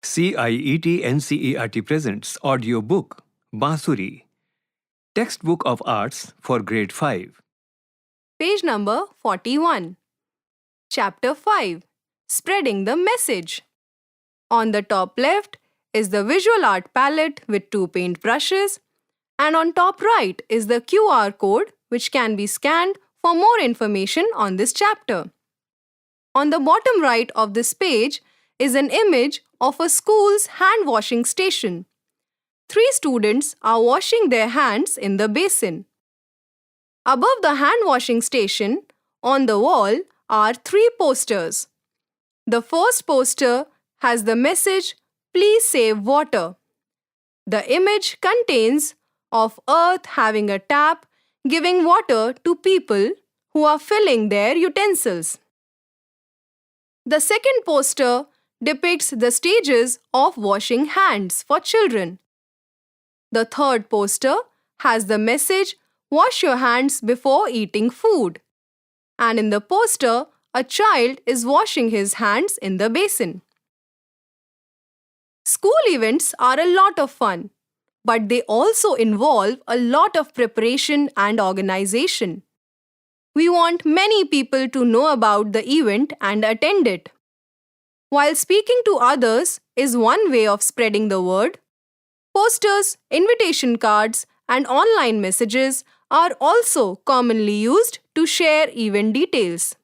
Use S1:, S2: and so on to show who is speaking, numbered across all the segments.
S1: CIET NCERT presents audiobook Bansuri, Textbook of Arts for Grade 5.
S2: Page number 41. Chapter 5. Spreading the Message. On the top left is the visual art palette with 2 paint brushes, and on top right is the QR code which can be scanned for more information on this chapter. On the bottom right of this page is an image of a school's hand washing station. 3 students are washing their hands in the basin. Above the hand washing station, on the wall, are 3 posters. The first poster has the message, "Please save water." The image contains of Earth having a tap giving water to people who are filling their utensils. The second poster depicts the stages of washing hands for children. The third poster has the message, "Wash your hands before eating food." And in the poster, a child is washing his hands in the basin. School events are a lot of fun, but they also involve a lot of preparation and organization. We want many people to know about the event and attend it. While speaking to others is one way of spreading the word, posters, invitation cards, and online messages are also commonly used to share event details.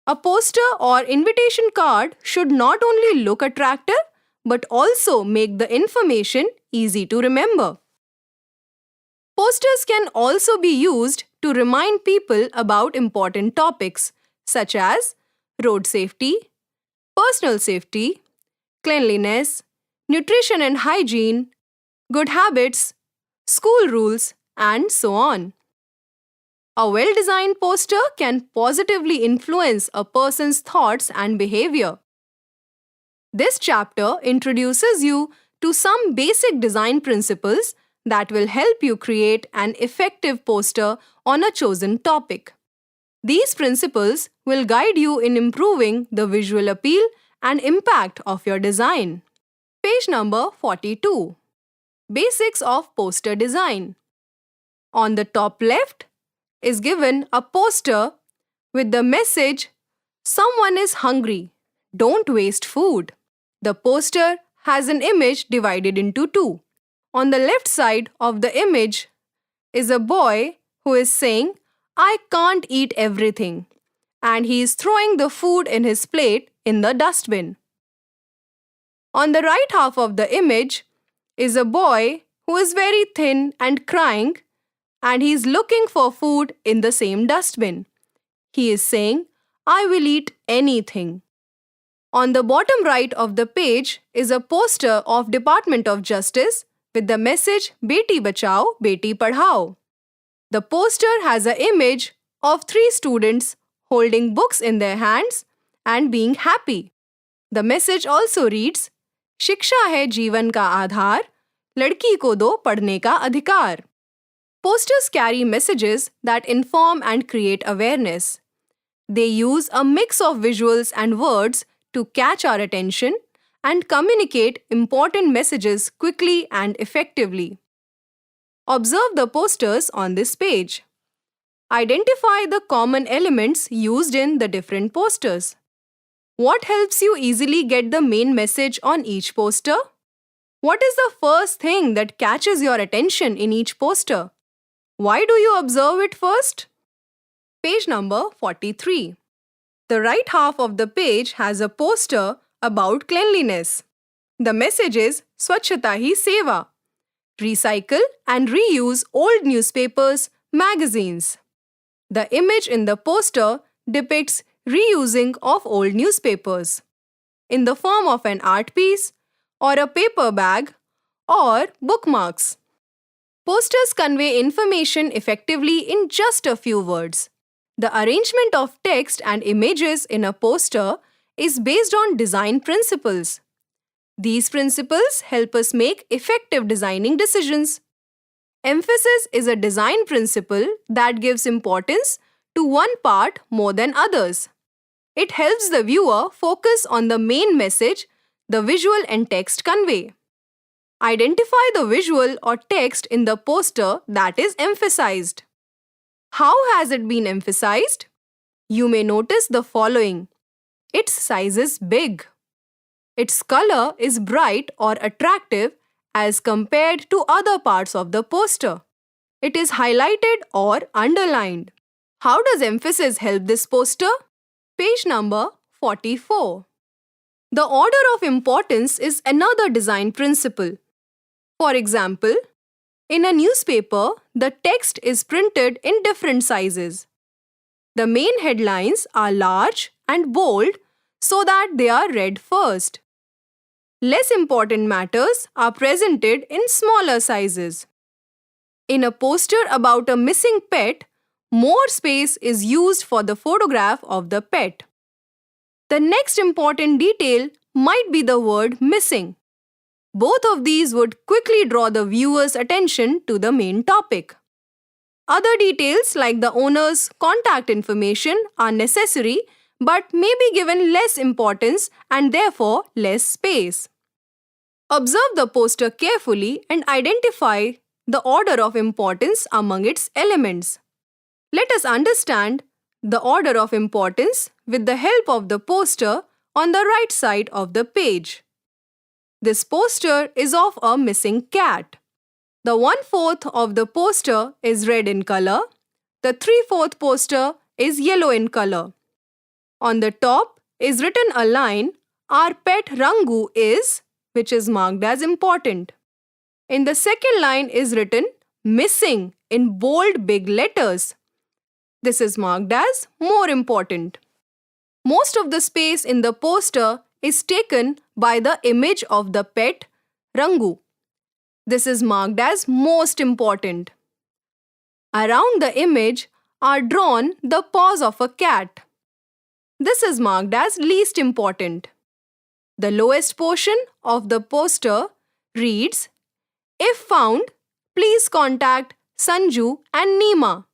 S2: A poster or invitation card should not only look attractive but also make the information easy to remember. Posters can also be used to remind people about important topics such as road safety, personal safety, cleanliness, nutrition and hygiene, good habits, school rules, and so on. A well-designed poster can positively influence a person's thoughts and behavior. This chapter introduces you to some basic design principles that will help you create an effective poster on a chosen topic. These principles will guide you in improving the visual appeal and impact of your design. Page number 42. Basics of poster design. On the top left is given a poster with the message, "Someone is hungry. Don't waste food." The poster has an image divided into 2. On the left side of the image is a boy who is saying, "I can't eat everything," and he is throwing the food in his plate in the dustbin. On the right half of the image is a boy who is very thin and crying, and he is looking for food in the same dustbin. He is saying, "I will eat anything." On the bottom right of the page is a poster of Department of Justice with the message, "Beti Bachao, Beti Padhao." The poster has an image of 3 students holding books in their hands and being happy. The message also reads, "शिक्षा है जीवन का आधार, लड़की को दो पढ़ने का अधिकार." Posters carry messages that inform and create awareness. They use a mix of visuals and words to catch our attention and communicate important messages quickly and effectively. Observe the posters on this page. Identify the common elements used in the different posters. What helps you easily get the main message on each poster? What is the first thing that catches your attention in each poster? Why do you observe it first? Page number 43. The right half of the page has a poster about cleanliness. The message is "Swachhata hi seva." Recycle and reuse old newspapers, magazines. The image in the poster depicts reusing of old newspapers in the form of an art piece or a paper bag or bookmarks. Posters convey information effectively in just a few words. The arrangement of text and images in a poster is based on design principles. These principles help us make effective designing decisions. Emphasis is a design principle that gives importance to one part more than others. It helps the viewer focus on the main message the visual and text convey. Identify the visual or text in the poster that is emphasized. How has it been emphasized? You may notice the following. Its size is big. Its color is bright or attractive as compared to other parts of the poster. It is highlighted or underlined. How does emphasis help this poster? Page number 44. The order of importance is another design principle. For example, in a newspaper, the text is printed in different sizes. The main headlines are large and bold so that they are read first. Less important matters are presented in smaller sizes. In a poster about a missing pet, more space is used for the photograph of the pet. The next important detail might be the word missing. Both of these would quickly draw the viewer's attention to the main topic. Other details like the owner's contact information are necessary but may be given less importance and therefore less space. Observe the poster carefully and identify the order of importance among its elements. Let us understand the order of importance with the help of the poster on the right side of the page. This poster is of a missing cat. The 1/4 of the poster is red in color. The 3/4 poster is yellow in color. On the top is written a line, "Our pet Rangu is," which is marked as important. In the second line is written "missing" in bold big letters. This is marked as more important. Most of the space in the poster is taken by the image of the pet Rangu. This is marked as most important. Around the image are drawn the paws of a cat. This is marked as least important. The lowest portion of the poster reads, "If found, please contact Sanju and Neema."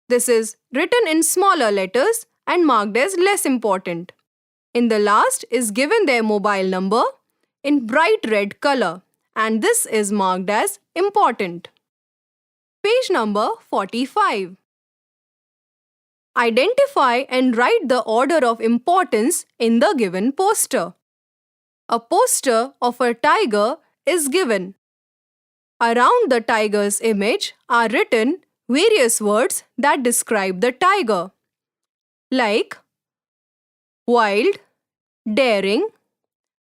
S2: This is written in smaller letters and marked as less important. In the last is given their mobile number in bright red color, and this is marked as important. Page number 45. Identify and write the order of importance in the given poster. A poster of a tiger is given. Around the tiger's image are written various words that describe the tiger, like wild, daring,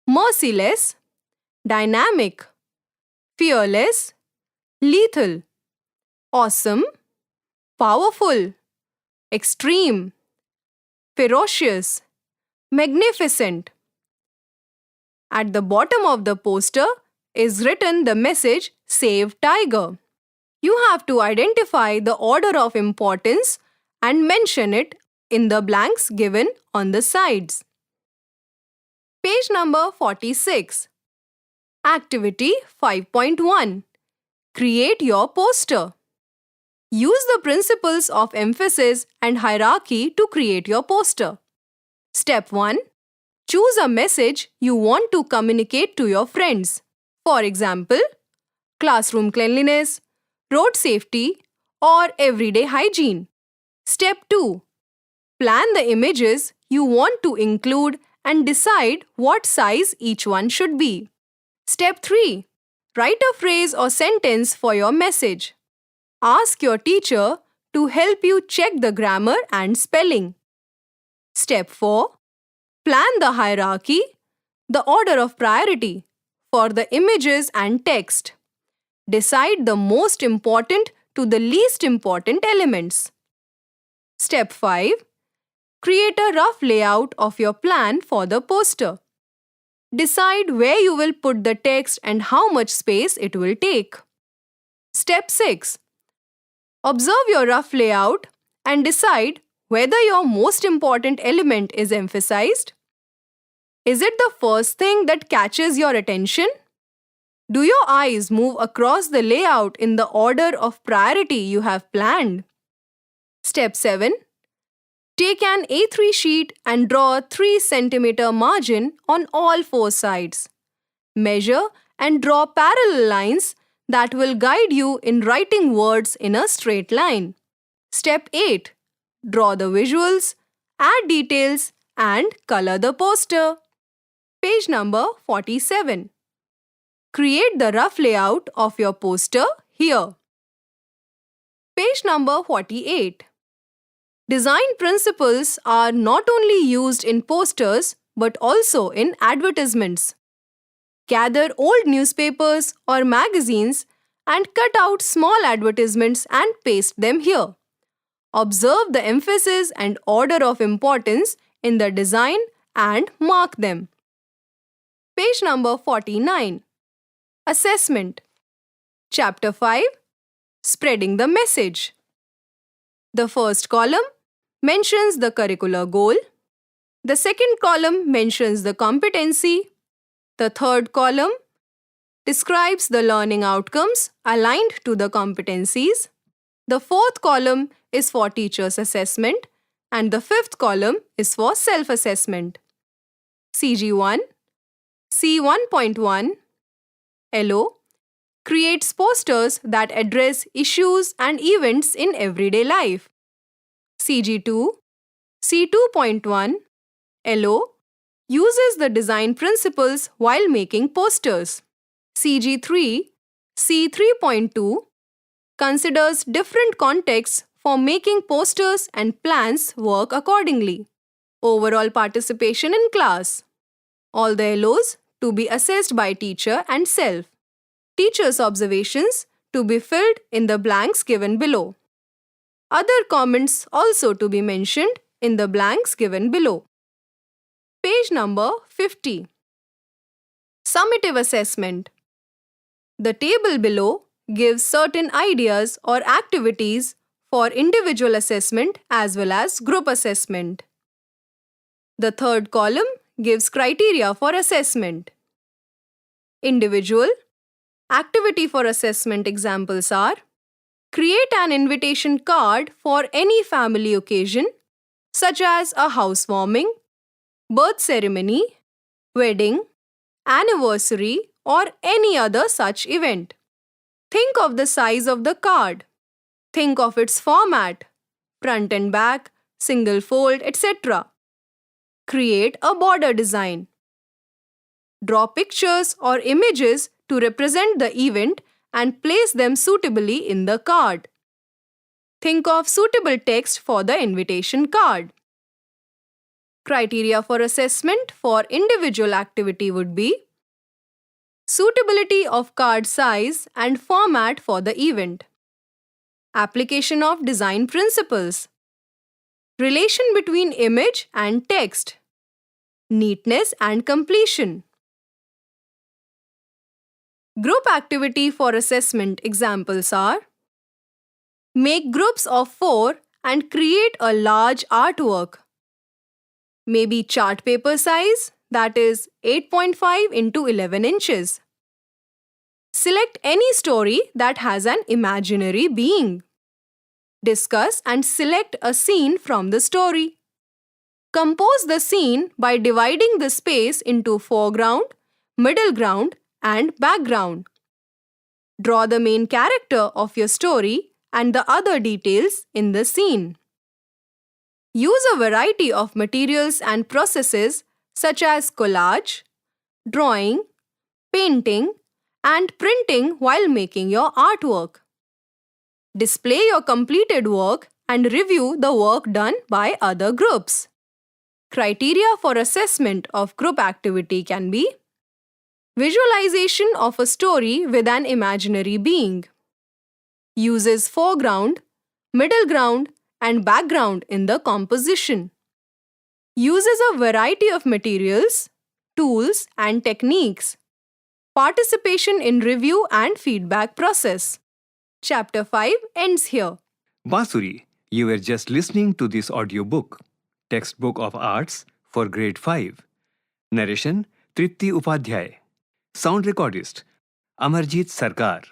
S2: merciless, dynamic, fearless, lethal, awesome, powerful, extreme, ferocious, magnificent. At the bottom of the poster is written the message "Save Tiger." You have to identify the order of importance and mention it in the blanks given on the sides. Page number 46. Activity 5.1. Create your poster. Use the principles of emphasis and hierarchy to create your poster. Step 1. Choose a message you want to communicate to your friends. For example, classroom cleanliness, road safety, or everyday hygiene. Step 2. Plan the images you want to include and decide what size each one should be. Step 3. Write a phrase or sentence for your message. Ask your teacher to help you check the grammar and spelling. Step 4. Plan the hierarchy, the order of priority, for the images and text. Decide the most important to the least important elements. Step 5. Create a rough layout of your plan for the poster. Decide where you will put the text and how much space it will take. Step 6. Observe your rough layout and decide whether your most important element is emphasized. Is it the first thing that catches your attention? Do your eyes move across the layout in the order of priority you have planned? Step 7. Take an A3 sheet and draw a 3 cm margin on all four sides. Measure and draw parallel lines that will guide you in writing words in a straight line. Step 8. Draw the visuals, add details, and color the poster. Page number 47. Create the rough layout of your poster here. Page number 48. Design principles are not only used in posters but also in advertisements. Gather old newspapers or magazines and cut out small advertisements and paste them here. Observe the emphasis and order of importance in the design and mark them. Page number 49. Assessment. Chapter 5. Spreading the message. The first column mentions the curricular goal. The second column mentions the competency. The third column describes the learning outcomes aligned to the competencies. The fourth column is for teacher's assessment and the fifth column is for self-assessment. CG1, C1.1, LO creates posters that address issues and events in everyday life. CG2, C2.1, LO uses the design principles while making posters. CG3, C3.2 considers different contexts for making posters and plans work accordingly. Overall participation in class. All the LOs to be assessed by teacher and self. Teacher's observations to be filled in the blanks given below. Other comments also to be mentioned in the blanks given below. Page number 50. Summative assessment. The table below gives certain ideas or activities for individual assessment as well as group assessment. The third column gives criteria for assessment. Individual. Activity for assessment examples are: create an invitation card for any family occasion, such as a housewarming, birth ceremony, wedding, anniversary, or any other such event. Think of the size of the card. Think of its format, front and back, single fold, etc. Create a border design. Draw pictures or images to represent the event and place them suitably in the card. Think of suitable text for the invitation card. Criteria for assessment for individual activity would be: suitability of card size and format for the event. Application of design principles. Relation between image and text. Neatness and completion. Group activity for assessment examples are: make groups of 4 and create a large artwork. Maybe chart paper size, that is 8.5 into 11 inches. Select any story that has an imaginary being. Discuss and select a scene from the story. Compose the scene by dividing the space into foreground, middle ground, and background. Draw the main character of your story and the other details in the scene. Use a variety of materials and processes such as collage, drawing, painting, and printing while making your artwork. Display your completed work and review the work done by other groups. Criteria for assessment of group activity can be: visualization of a story with an imaginary being. Uses foreground, middle ground, and background in the composition. Uses a variety of materials, tools, and techniques. Participation in review and feedback process. Chapter 5 ends here.
S1: Basuri, you were just listening to this audiobook, Textbook of Arts for Grade 5. Narration, Tripti Upadhyay. Sound recordist, Amarjit Sarkar.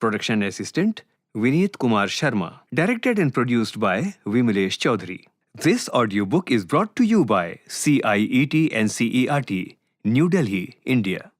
S1: Production assistant, Vineet Kumar Sharma. Directed and produced by Vimalesh Chaudhary. This audiobook is brought to you by CIET NCERT, New Delhi, India.